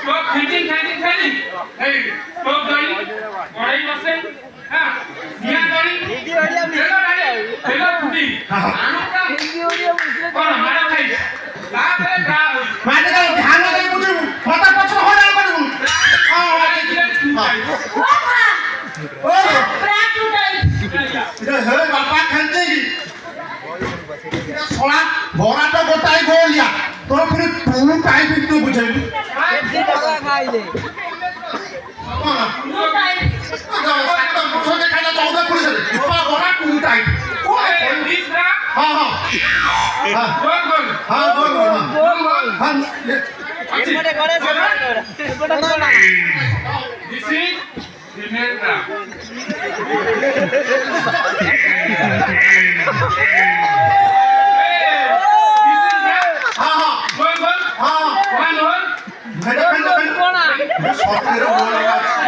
তো খেলি এই তো দই বড়াই বসে হ্যাঁ নিয়া দই হেলো ফুটি আমরা কোন মারা খাই তারপরে ব্রা হই মানে ধান দেই বুঝু মাথা পছন্দ হয় না করব ও ব্রা টুটাই হে বাপা খাইছে কি সোনা ভরাটা গোটাই গোলিয়া তোর পুরো পুরো টাই বিক্রি বুঝাইবি এমনি টাকা খাইলে টুটাই একদম বছরে খাইলে 14 পুলিশ বাবা ভরা পুরো টাই দিসরা হ্যাঁ হ্যাঁ গোল গোল হ্যাঁ বল বল হ্যাঁ এমনে করে সেটা করে দিস ইজ রিমেন্ডার হ্যাঁ হ্যাঁ গোল গোল হ্যাঁ ওয়ান গোল ভেড়া ভেড়া কোনা সতের বল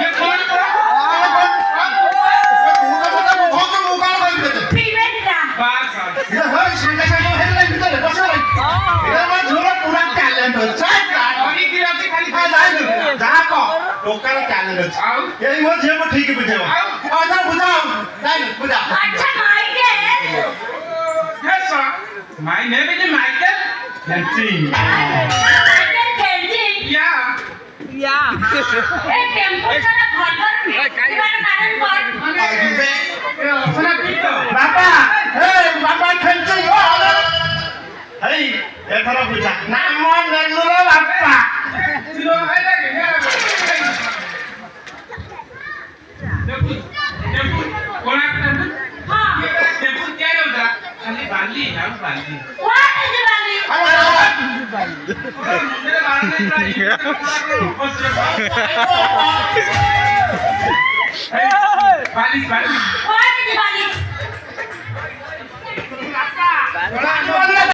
ये कौन প্রিভেন্টরা बात और की राती खाली আচ্ছা মাইকে yes sir my name is Michael Fencing মাইকে খেলছি yeah ইয়া এই টেম্পো ছাড়া ঘর ঘর এবারে কারণ কর अपना पीतो चिलो है लगे टेम्पू कौन आता है हां टेम्पू क्या होता खाली बाली हम बाली হোয়াট ইজ বালি मेरे बाल में बाली बाली হোয়াট ইজ বালি